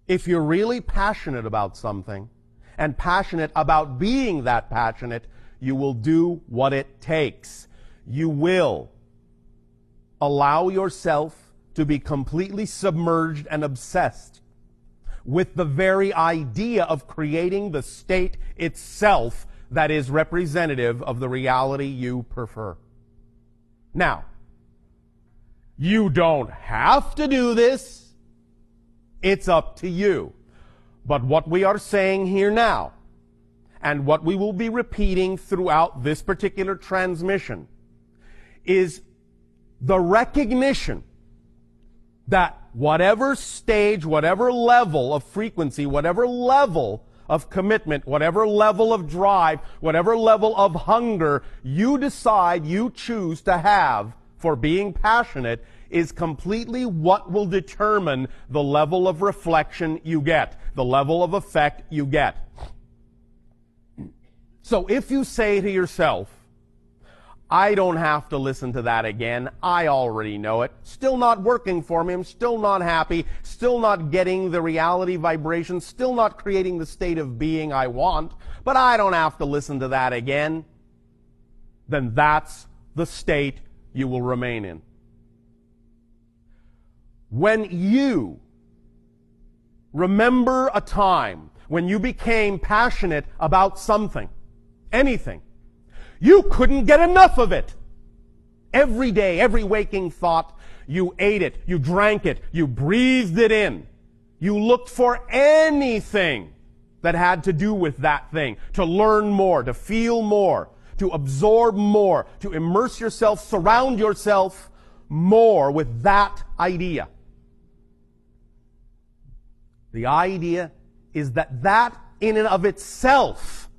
If you're really passionate about something, and passionate about being that passionate, you will do what it takes. You will allow yourself to be completely submerged and obsessed with the very idea of creating the state itself that is representative of the reality you prefer. Now, you don't have to do this. It's up to you. But what we are saying here now, and what we will be repeating throughout this particular transmission, is the recognition that whatever stage, whatever level of frequency, whatever level of commitment, whatever level of drive, whatever level of hunger you decide you choose to have for being passionate is completely what will determine the level of reflection you get, the level of effect you get. So if you say to yourself, I don't have to listen to that again, I already know it, still not working for me, I'm still not happy, still not getting the reality vibration, still not creating the state of being I want, but I don't have to listen to that again, then that's the state you will remain in. When you remember a time when you became passionate about something, anything, you couldn't get enough of it. Every day, every waking thought, you ate it, you drank it, you breathed it in. You looked for anything that had to do with that thing, to learn more, to feel more, to absorb more, to immerse yourself, surround yourself more with that idea. The idea is that in and of itself,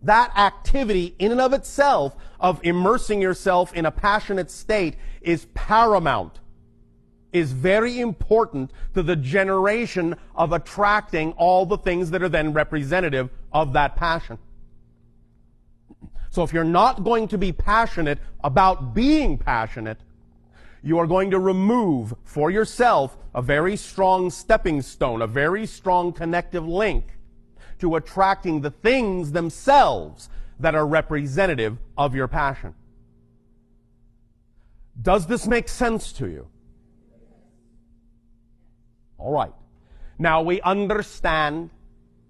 that activity in and of itself of immersing yourself in a passionate state is paramount, is very important to the generation of attracting all the things that are then representative of that passion. So if you're not going to be passionate about being passionate, you are going to remove for yourself a very strong stepping stone, a very strong connective link to attracting the things themselves that are representative of your passion. Does this make sense to you? All right. Now we understand,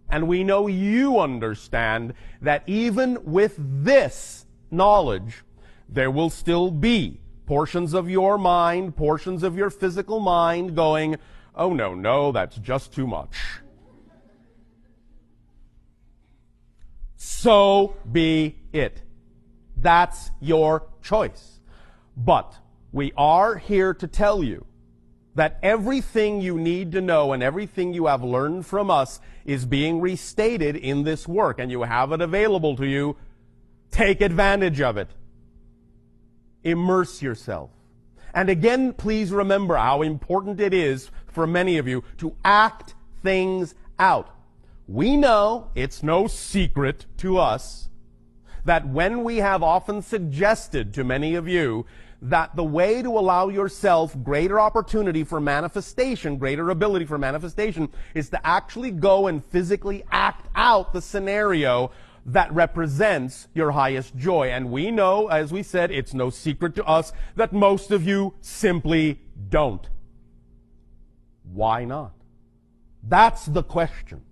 and we know you understand, that even with this knowledge, there will still be portions of your mind, portions of your physical mind going, oh no, that's just too much. So be it. That's your choice. But we are here to tell you that everything you need to know and everything you have learned from us is being restated in this work, and you have it available to you. Take advantage of it. Immerse yourself. And again, please remember how important it is for many of you to act things out. We know, it's no secret to us, that when we have often suggested to many of you that the way to allow yourself greater opportunity for manifestation, greater ability for manifestation, is to actually go and physically act out the scenario that represents your highest joy. And we know, as we said, it's no secret to us that most of you simply don't. Why not? That's the question.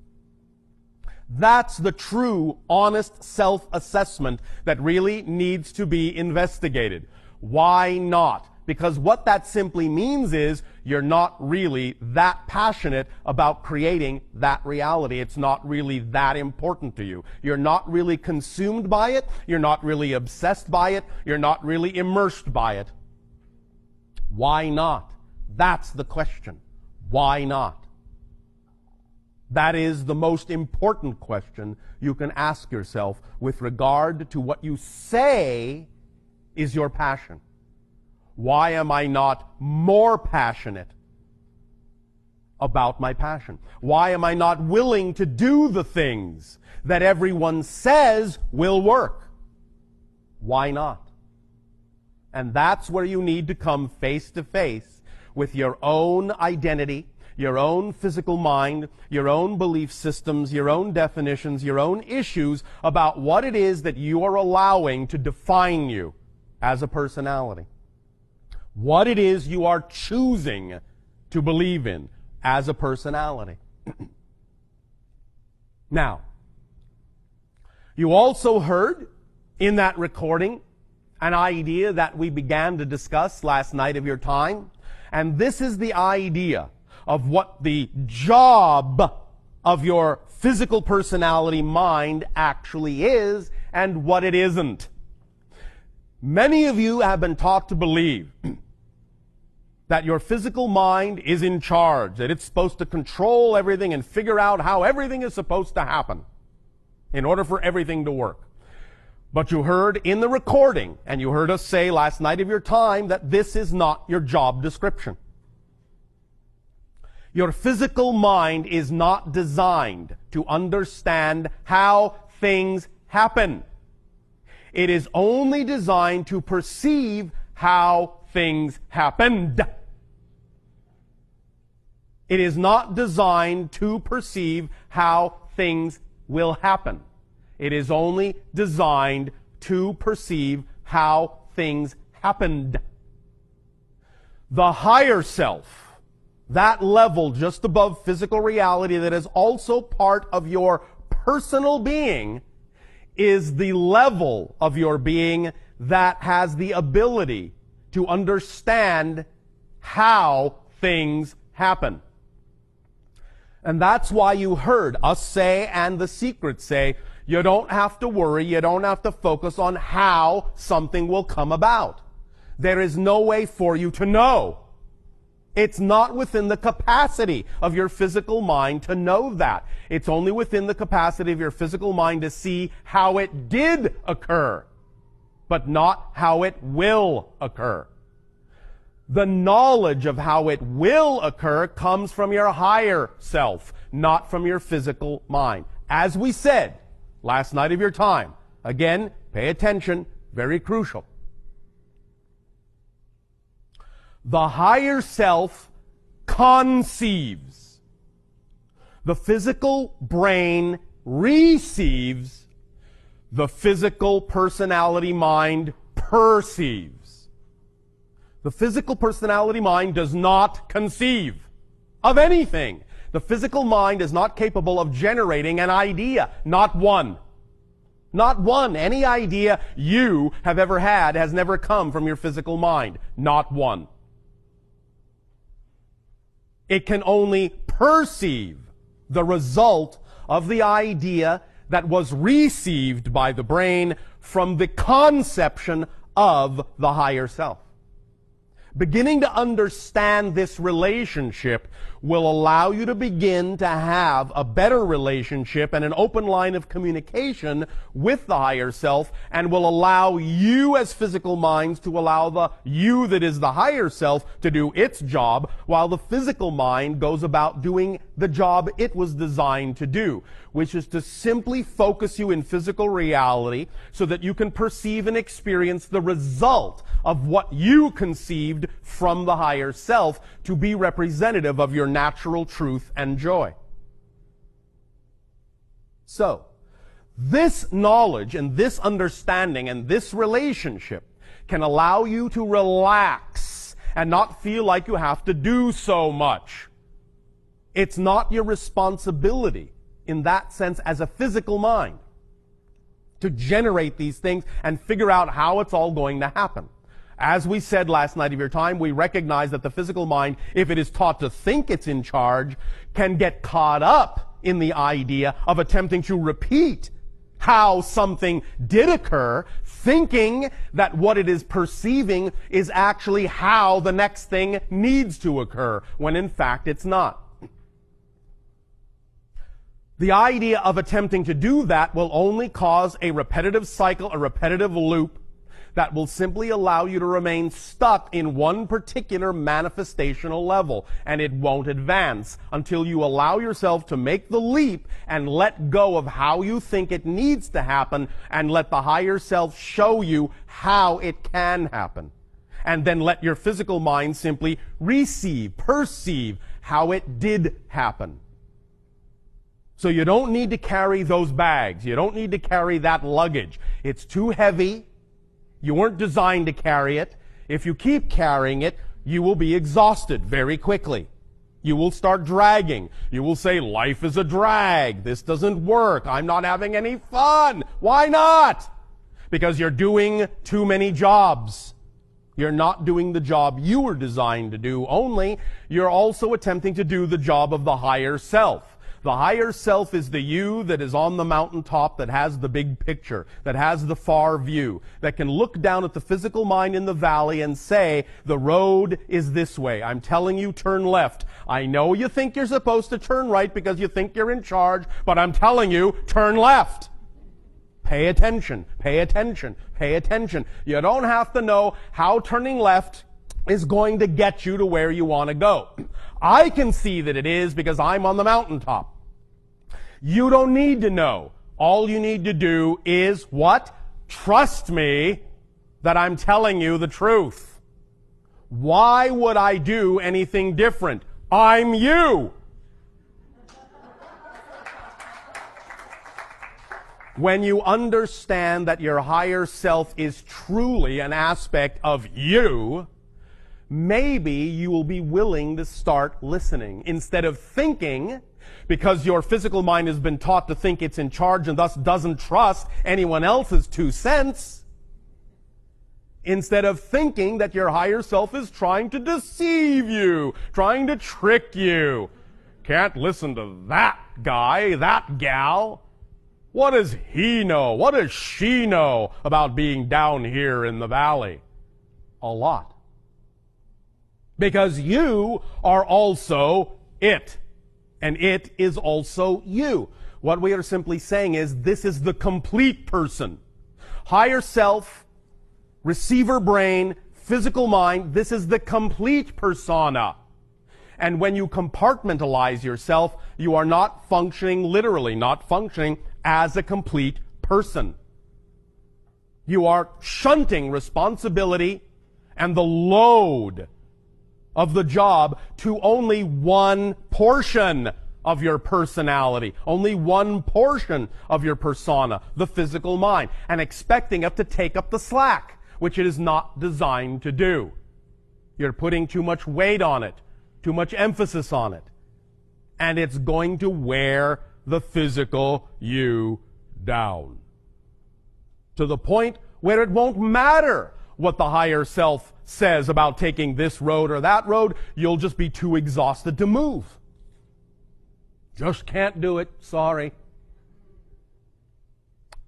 That's the true, honest self-assessment that really needs to be investigated. Why not? Because what that simply means is you're not really that passionate about creating that reality. It's not really that important to you. You're not really consumed by it. You're not really obsessed by it. You're not really immersed by it. Why not? That's the question. Why not? That is the most important question you can ask yourself with regard to what you say is your passion. Why am I not more passionate about my passion? Why am I not willing to do the things that everyone says will work? Why not? And that's where you need to come face to face with your own identity, your own physical mind, your own belief systems, your own definitions, your own issues about what it is that you are allowing to define you as a personality. What it is you are choosing to believe in as a personality. Now, you also heard in that recording an idea that we began to discuss last night of your time, and this is the idea of what the job of your physical personality mind actually is and what it isn't. Many of you have been taught to believe that your physical mind is in charge, that it's supposed to control everything and figure out how everything is supposed to happen in order for everything to work. But you heard in the recording, and you heard us say last night of your time, that this is not your job description. Your physical mind is not designed to understand how things happen. It is only designed to perceive how things happened. It is not designed to perceive how things will happen. It is only designed to perceive how things happened. The higher self, that level just above physical reality that is also part of your personal being, is the level of your being that has the ability to understand how things happen. And that's why you heard us say and the secret say, you don't have to worry, you don't have to focus on how something will come about. There is no way for you to know. It's not within the capacity of your physical mind to know that. It's only within the capacity of your physical mind to see how it did occur, but not how it will occur. The knowledge of how it will occur comes from your higher self, not from your physical mind. As we said last night of your time, again, pay attention, very crucial. The higher self conceives. The physical brain receives. The physical personality mind perceives. The physical personality mind does not conceive of anything. The physical mind is not capable of generating an idea. Not one. Not one. Any idea you have ever had has never come from your physical mind. Not one. It can only perceive the result of the idea that was received by the brain from the conception of the higher self. Beginning to understand this relationship will allow you to begin to have a better relationship and an open line of communication with the higher self, and will allow you as physical minds to allow the you that is the higher self to do its job, while the physical mind goes about doing the job it was designed to do, which is to simply focus you in physical reality so that you can perceive and experience the result of what you conceived from the higher self to be representative of your natural truth and joy. So, this knowledge and this understanding and this relationship can allow you to relax and not feel like you have to do so much. It's not your responsibility in that sense as a physical mind to generate these things and figure out how it's all going to happen. As we said last night of your time, we recognize that the physical mind, if it is taught to think it's in charge, can get caught up in the idea of attempting to repeat how something did occur, thinking that what it is perceiving is actually how the next thing needs to occur, when in fact it's not. The idea of attempting to do that will only cause a repetitive cycle, a repetitive loop, that will simply allow you to remain stuck in one particular manifestational level, and it won't advance until you allow yourself to make the leap and let go of how you think it needs to happen, and let the higher self show you how it can happen. And then let your physical mind simply receive, perceive how it did happen. So you don't need to carry those bags. You don't need to carry that luggage. It's too heavy. You weren't designed to carry it. If you keep carrying it, you will be exhausted very quickly. You will start dragging. You will say, life is a drag. This doesn't work. I'm not having any fun. Why not? Because you're doing too many jobs. You're not doing the job you were designed to do only. You're also attempting to do the job of the higher self. The higher self is the you that is on the mountaintop, that has the big picture, that has the far view, that can look down at the physical mind in the valley and say, the road is this way. I'm telling you, turn left. I know you think you're supposed to turn right because you think you're in charge, but I'm telling you, turn left. Pay attention, pay attention, pay attention. You don't have to know how turning left is going to get you to where you want to go. I can see that it is because I'm on the mountaintop. You don't need to know. All you need to do is what? Trust me that I'm telling you the truth. Why would I do anything different? I'm you. When you understand that your higher self is truly an aspect of you, maybe you will be willing to start listening. Instead of thinking, because your physical mind has been taught to think it's in charge and thus doesn't trust anyone else's 2 cents, instead of thinking that your higher self is trying to deceive you, trying to trick you. Can't listen to that guy, that gal. What does he know? What does she know about being down here in the valley? A lot. Because you are also it. And it is also you. What we are simply saying is this is the complete person. Higher self, receiver brain, physical mind, this is the complete persona. And when you compartmentalize yourself, you are not functioning literally, not functioning as a complete person. You are shunting responsibility and the load of the job to only one portion of your personality, only one portion of your persona, the physical mind, and expecting it to take up the slack, which it is not designed to do. You're putting too much weight on it, too much emphasis on it, and it's going to wear the physical you down to the point where it won't matter what the higher self says about taking this road or that road. You'll just be too exhausted to move. Just can't do it. Sorry.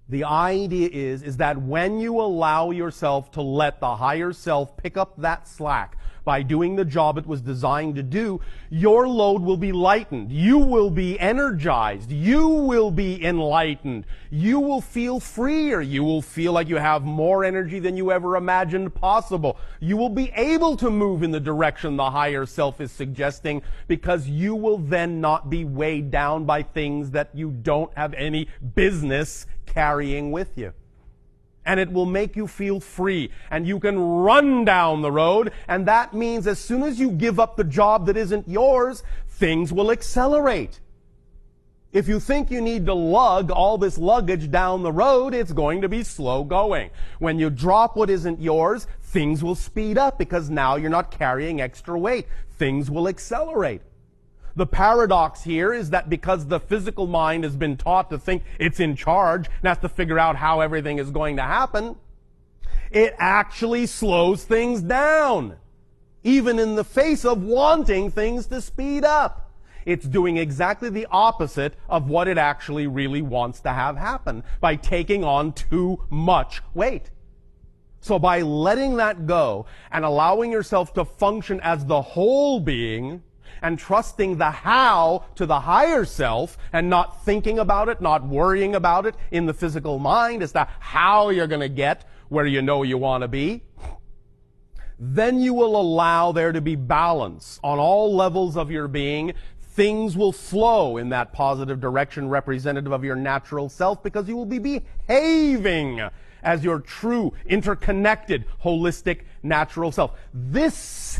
The idea is that when you allow yourself to let the higher self pick up that slack by doing the job it was designed to do, your load will be lightened. You will be energized. You will be enlightened. You will feel freer. You will feel like you have more energy than you ever imagined possible. You will be able to move in the direction the higher self is suggesting, because you will then not be weighed down by things that you don't have any business carrying with you. And it will make you feel free, and you can run down the road, and that means as soon as you give up the job that isn't yours, things will accelerate. If you think you need to lug all this luggage down the road, it's going to be slow going. When you drop what isn't yours, things will speed up because now you're not carrying extra weight. Things will accelerate. The paradox here is that because the physical mind has been taught to think it's in charge and has to figure out how everything is going to happen, it actually slows things down, even in the face of wanting things to speed up. It's doing exactly the opposite of what it actually really wants to have happen by taking on too much weight. So by letting that go and allowing yourself to function as the whole being, and trusting the how to the higher self and not thinking about it, not worrying about it in the physical mind as to how you're going to get where you know you want to be, then you will allow there to be balance on all levels of your being. Things will flow in that positive direction representative of your natural self because you will be behaving as your true, interconnected, holistic, natural self. This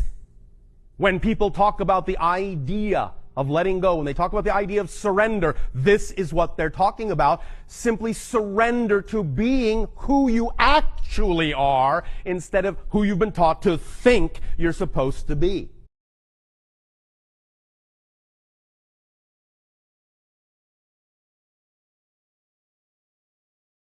When people talk about the idea of letting go, when they talk about the idea of surrender, this is what they're talking about. Simply surrender to being who you actually are instead of who you've been taught to think you're supposed to be.